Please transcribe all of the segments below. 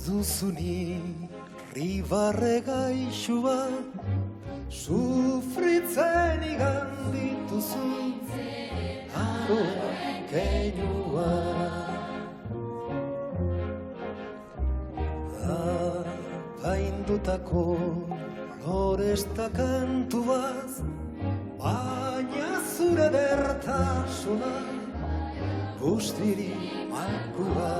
duzuni ribarre gaixua sufritzen igan dituzu aroa keinua apaindutako loresta kantu bat baina zure dertasuna guztiri malkua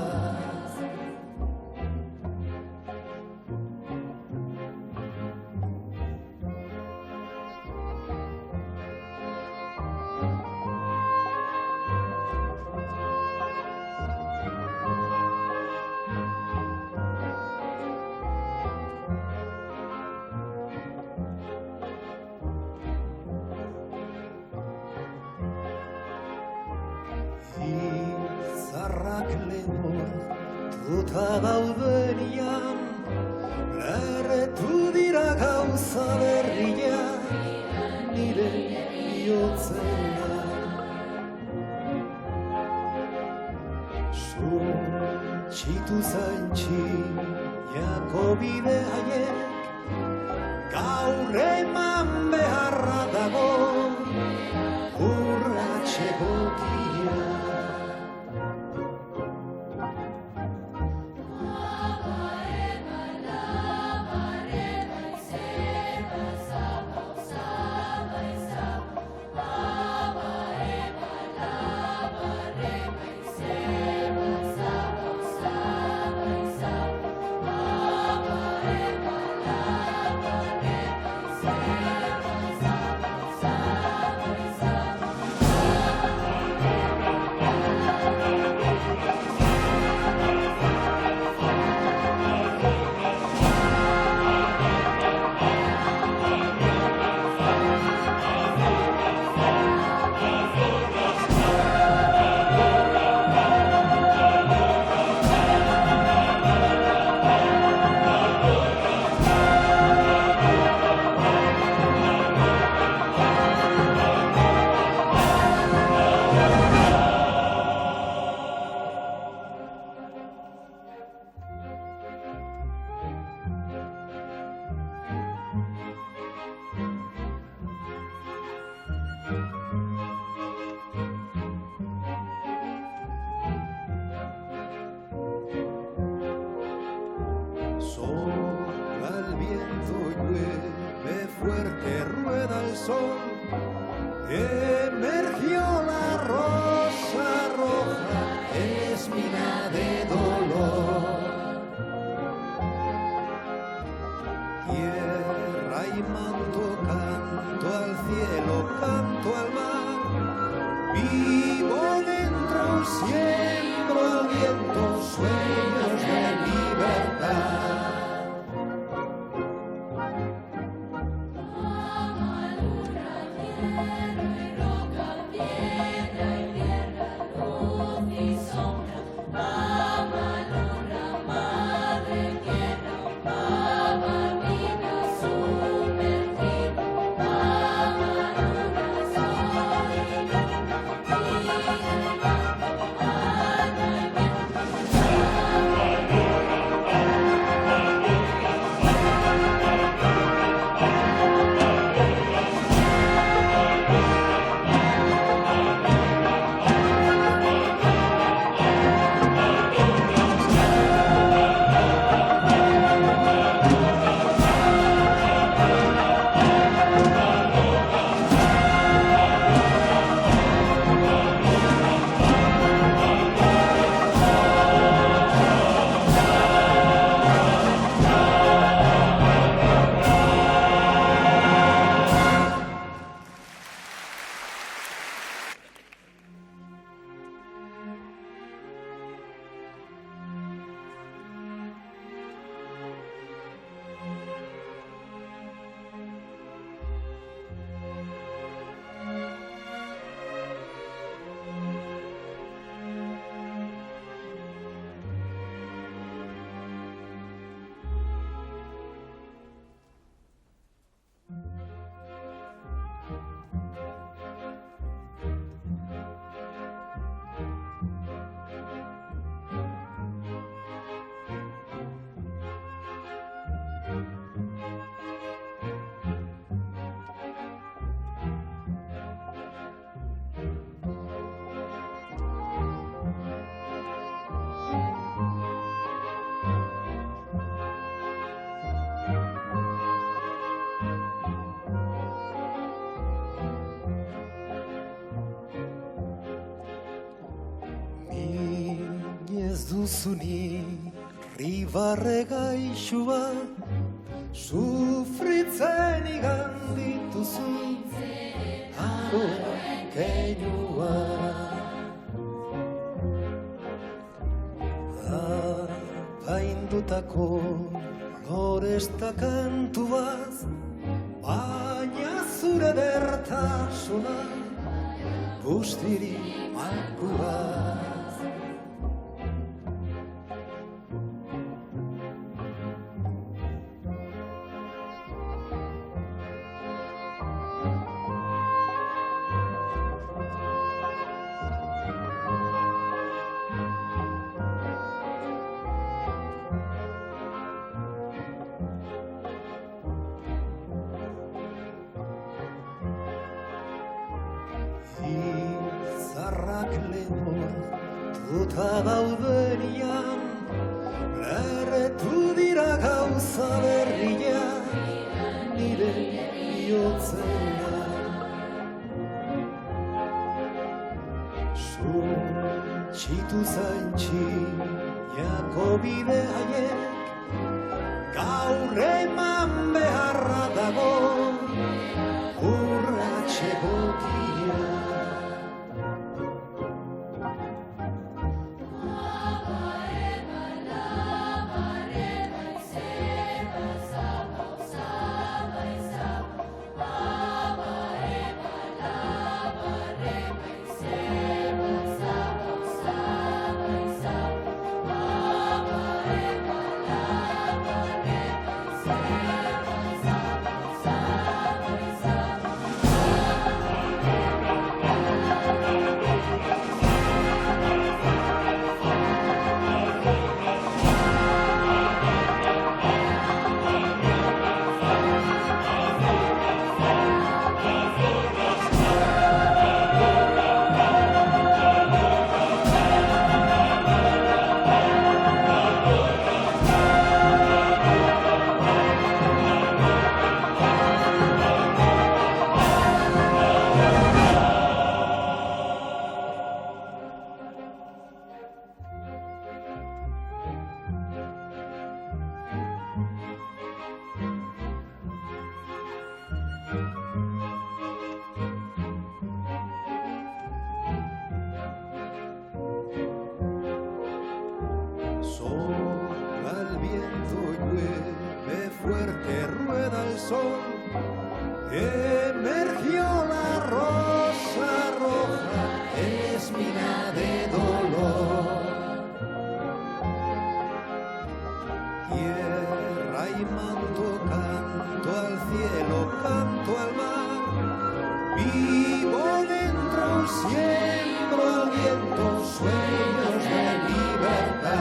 Izarrak lehortuta daudenian lerretu dira gauza berriak nire bihotzean Suntsitu zaintxinako bide haiek gaur eman beharra dago urratxe gotia Sopla el viento y llueve fuerte, rueda el sol. Emergió la rosa roja, espina de dolor. Tierra y manto, canto al cielo, canto al mar. Vivo dentro, siembro al viento, sueños de libertad. ez duzunik ribarre gaixua, sufritzen igan dituzu aroen keinua. Apaindutako loresta kantuaz, baina zure dertasuna bustiri malkuaz. Izarrak lemoa tuta daudenian, lerretu dira gauza berriak nire bihotzean. Suntsitu zaintxinako bide haiek, gaur eman beharra dago urratxe botia. Sopla el viento y llueve fuerte, rueda el sol, emergió la rosa roja, es mina de dolor. Tierra y manto, canto al cielo, canto al mar, vivo dentro, siembro al viento, sueños de libertad.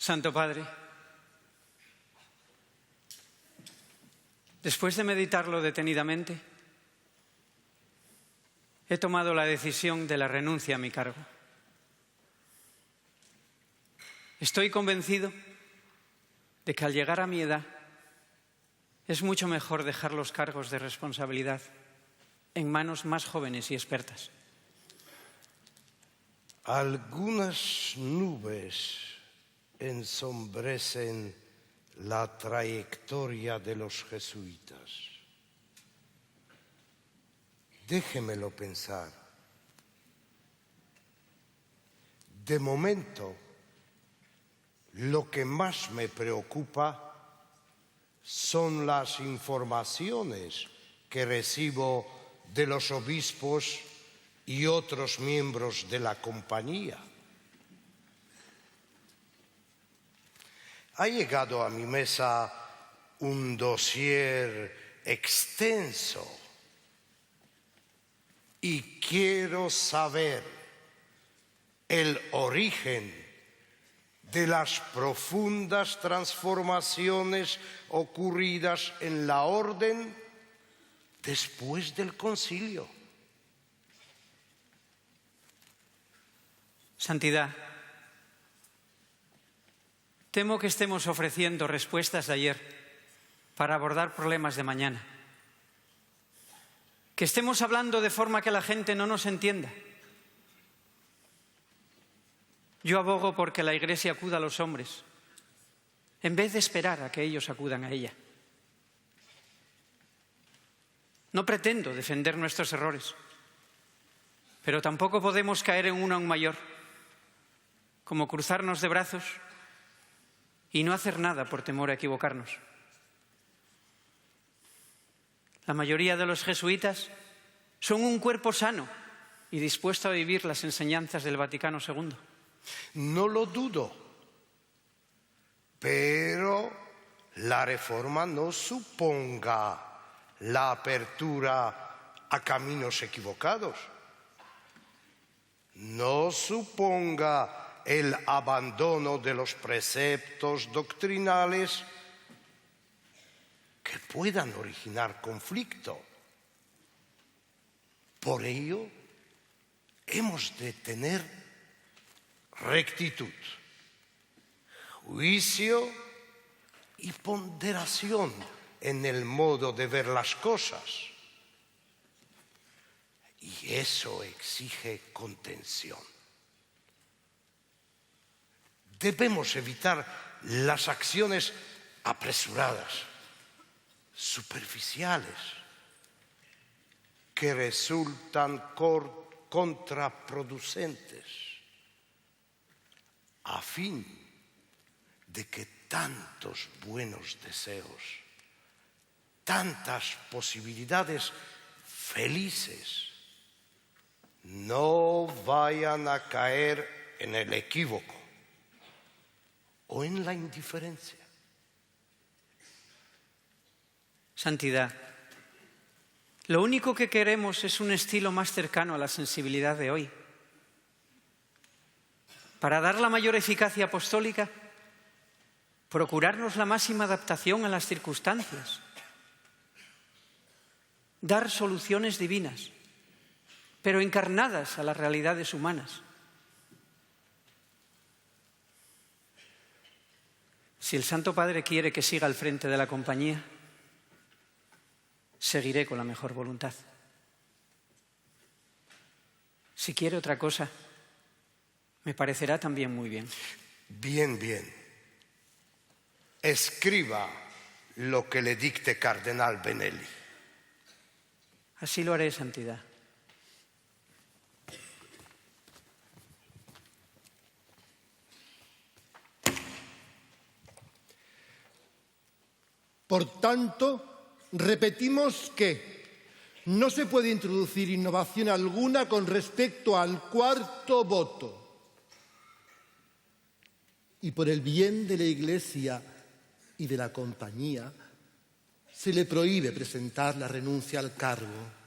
Santo Padre, después de meditarlo detenidamente, he tomado la decisión de la renuncia a mi cargo. Estoy convencido de que al llegar a mi edad es mucho mejor dejar los cargos de responsabilidad en manos más jóvenes y expertas. Algunas nubes ensombrecen la trayectoria de los jesuitas. Déjemelo pensar. De momento, lo que más me preocupa son las informaciones que recibo de los obispos y otros miembros de la compañía. Ha llegado a mi mesa un dossier extenso y quiero saber el origen de las profundas transformaciones ocurridas en la orden después del concilio. Santidad, temo que estemos ofreciendo respuestas de ayer para abordar problemas de mañana. Que estemos hablando de forma que la gente no nos entienda. Yo abogo porque la Iglesia acuda a los hombres, en vez de esperar a que ellos acudan a ella. No pretendo defender nuestros errores, pero tampoco podemos caer en uno aún mayor, como cruzarnos de brazos y no hacer nada por temor a equivocarnos. La mayoría de los jesuitas son un cuerpo sano y dispuesto a vivir las enseñanzas del Vaticano II. No lo dudo, pero la reforma no suponga la apertura a caminos equivocados. No suponga el abandono de los preceptos doctrinales que puedan originar conflicto. Por ello, hemos de tener rectitud, juicio y ponderación en el modo de ver las cosas. Y eso exige contención. Debemos evitar las acciones apresuradas, superficiales, que resultan contraproducentes, a fin de que tantos buenos deseos, tantas posibilidades felices, no vayan a caer en el equívoco o en la indiferencia. Santidad, lo único que queremos es un estilo más cercano a la sensibilidad de hoy. Para dar la mayor eficacia apostólica, procurarnos la máxima adaptación a las circunstancias, dar soluciones divinas, pero encarnadas a las realidades humanas. Si el Santo Padre quiere que siga al frente de la compañía, seguiré con la mejor voluntad. Si quiere otra cosa, me parecerá también muy bien. Bien, bien. Escriba lo que le dicte Cardenal Benelli. Así lo haré, Santidad. Por tanto, repetimos que no se puede introducir innovación alguna con respecto al cuarto voto. Y por el bien de la Iglesia y de la compañía, se le prohíbe presentar la renuncia al cargo.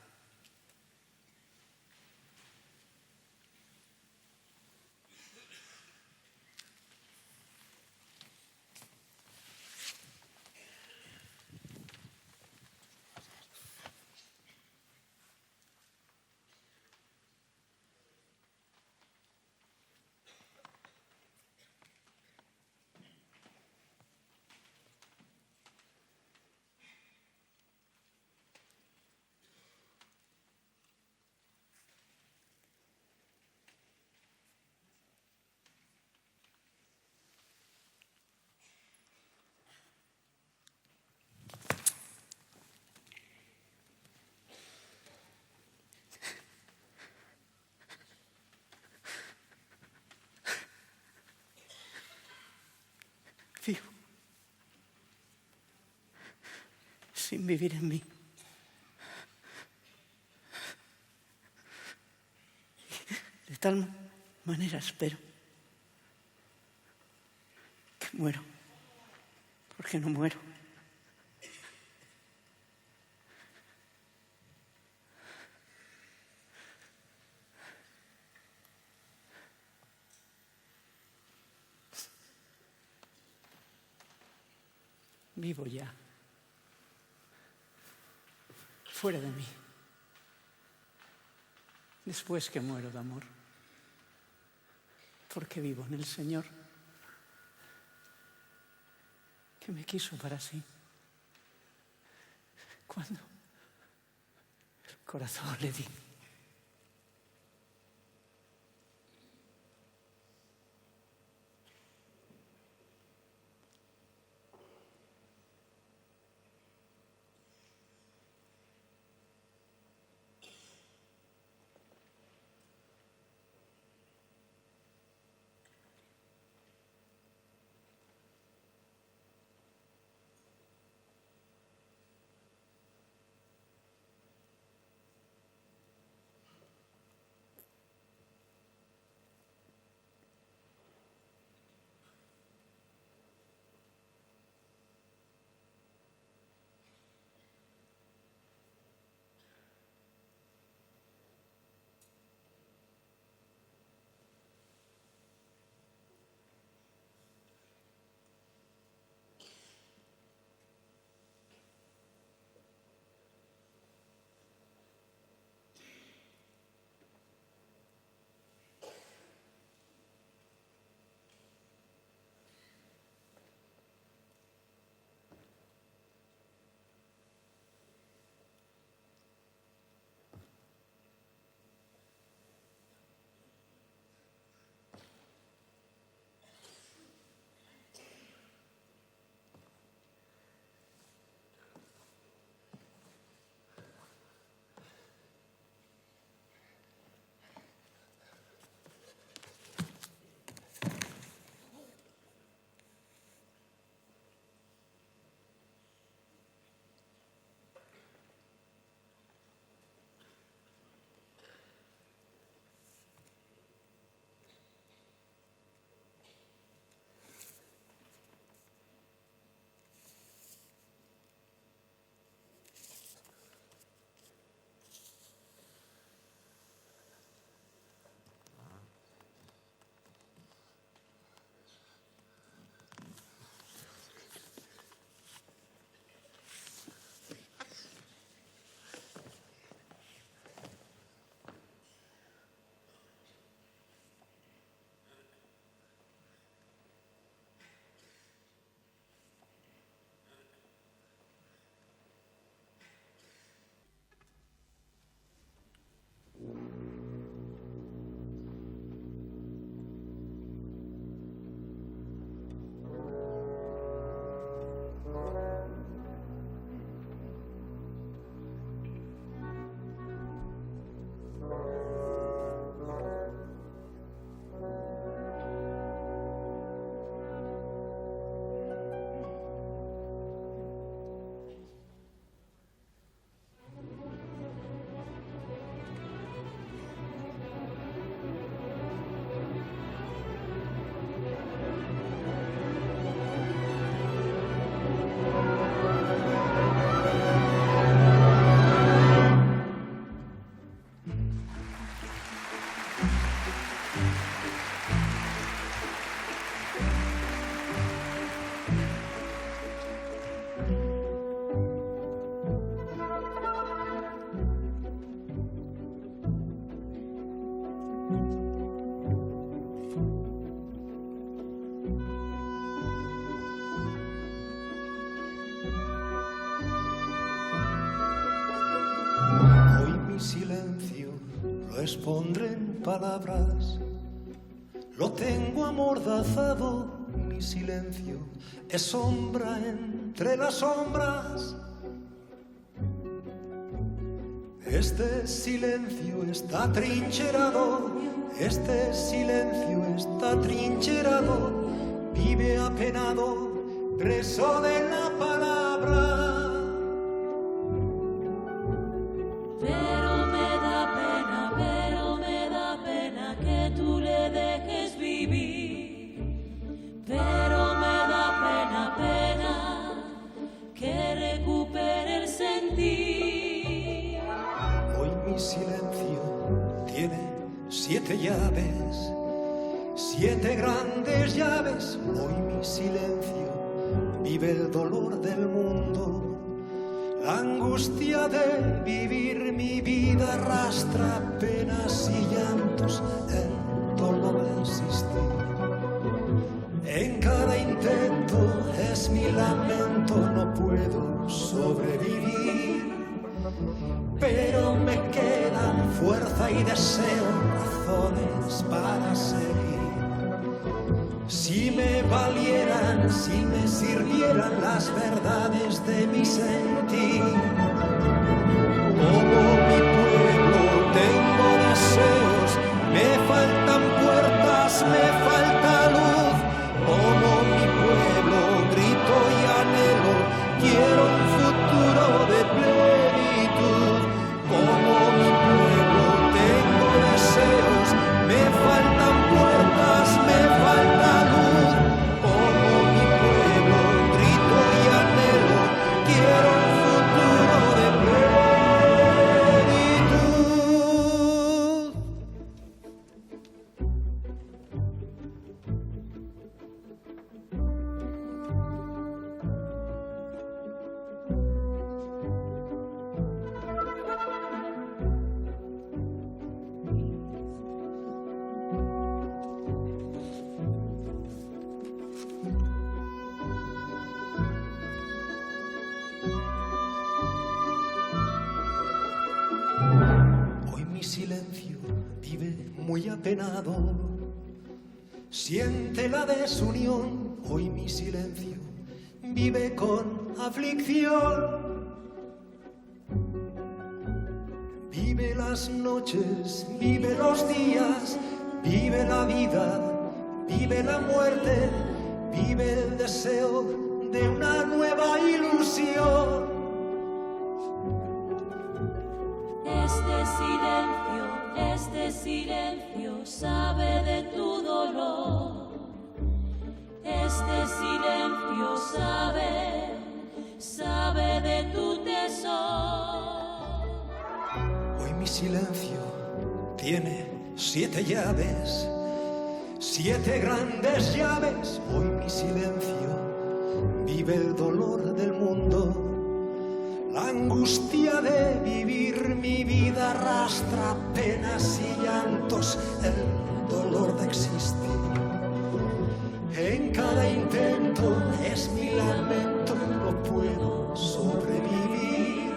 vivo, sin vivir en mí. De tal manera espero que muero, porque no muero. Vivo ya, fuera de mí, después que muero de amor, porque vivo en el Señor, que me quiso para sí, cuando el corazón le di. Pondré en palabras, lo tengo amordazado, mi silencio es sombra entre las sombras. Este silencio está trincherado, este silencio está trincherado, vive apenado, preso de la palabra. Pero me da pena que tú le dejes vivir. Pero me da pena que recupere el sentir. Hoy mi silencio tiene 7 llaves, 7 grandes llaves. Hoy mi silencio vive el dolor del mundo. La angustia de vivir mi vida arrastra penas y llantos, el dolor de existir. En cada intento es mi lamento, no puedo sobrevivir. Pero me quedan fuerza y deseo, razones para seguir. Si me valieran, si me sirvieran las verdades de mi sentir. Como mi pueblo tengo deseos, me faltan puertas, me falta luz. Como mi pueblo grito y anhelo, quiero un futuro de plenitud. Como mi pueblo tengo deseos, me faltan puertas, me falta luz. Como mi pueblo grito y anhelo, quiero un futuro de plenitud. Hoy mi silencio vive muy apenado, siente la desunión. Hoy mi silencio vive con aflicción. Vive las noches, vive los días, vive la vida, vive la muerte, vive el deseo de una nueva ilusión. Este silencio sabe de tu dolor. Este silencio sabe de tu tesoro. Hoy mi silencio tiene 7 llaves, 7 grandes llaves. Hoy mi silencio vive el dolor del mundo. La angustia de vivir mi vida arrastra penas y llantos, el dolor de existir. En cada intento es mi lamento, no puedo sobrevivir.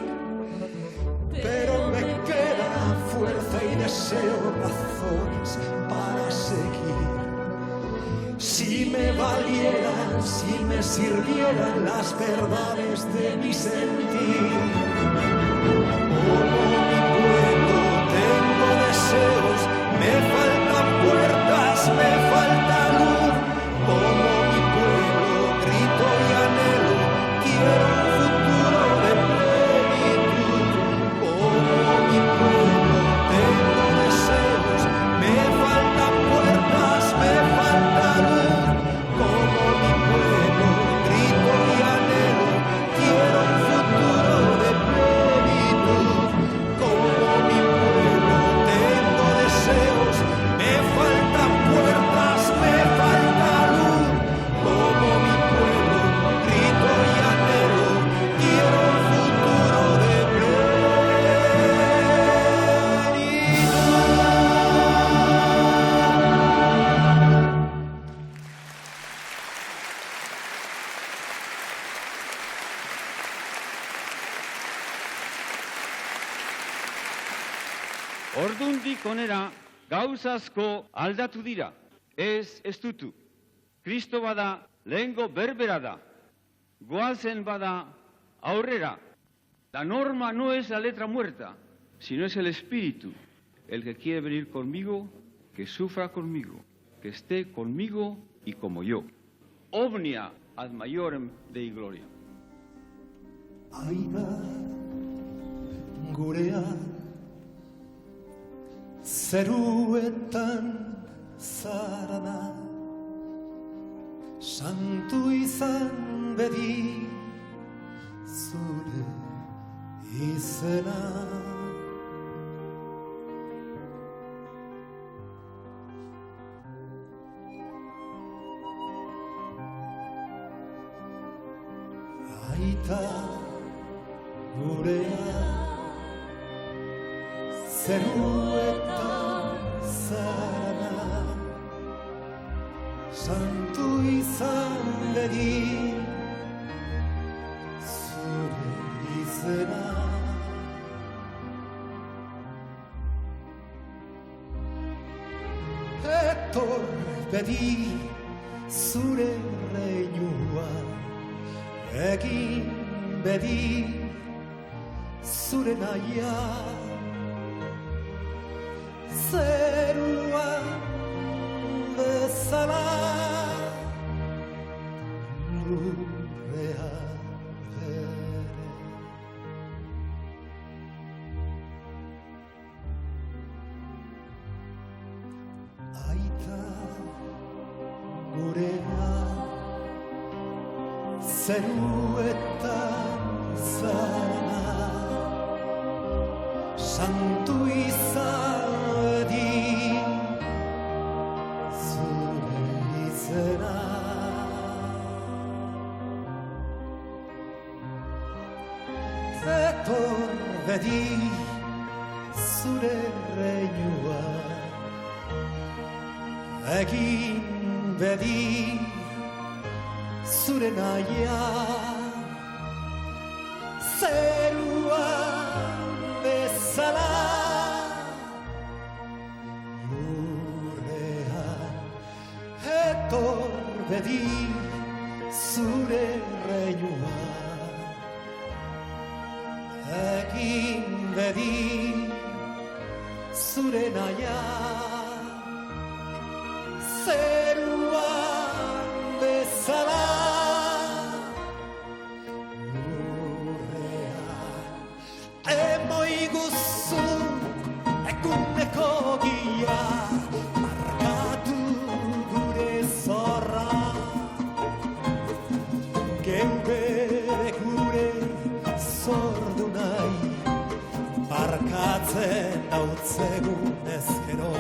Pero me queda fuerza y deseo, razones para seguir. Si me valieran, si me sirvieran las verdades de mi sentir. Como mi pueblo tengo deseos, me faltan puertas, me falta luz. Como mi pueblo grito y anhelo, quiero un futuro de plenitud. Como mi pueblo tengo deseos, me faltan puertas, me falta luz. Como mi pueblo grito y anhelo, quiero un futuro de plenitud. Como mi pueblo tengo deseos, me faltan puertas, me falta luz. Como mi pueblo grito y anhelo, quiero un futuro de plenitud. Ordundik onera gauza asko aldatu dira. Ez dutu. Kristo bada lehengo berbera da. Goazen bada aurrera. La norma no es la letra muerta, sino es el espíritu. El que quiere venir conmigo, que sufra conmigo, que esté conmigo y como yo. omnia ad maiorem Dei gloria. Aina gurea zeruetan zarana, santu izan bedi zure izena. Aita gurea zeruetan zarana, santu izan bedi zure izena. Etor bedi zure reinua, egin bedi zure naia, zerua bezala lurrea ere. Aita gurea zeruetan zara, santu izadi zure izena. Etor bedi zure reinua, egin bedi zure naia, zerua bezala lurrean. Etor bedi zure reinua, egin bedi zure naia, zerua bezala lurrean. Emoi guzu eguneko gia, markatu gure zorra, geure gure zordu nahi, barkatzen dautzegun ezkero.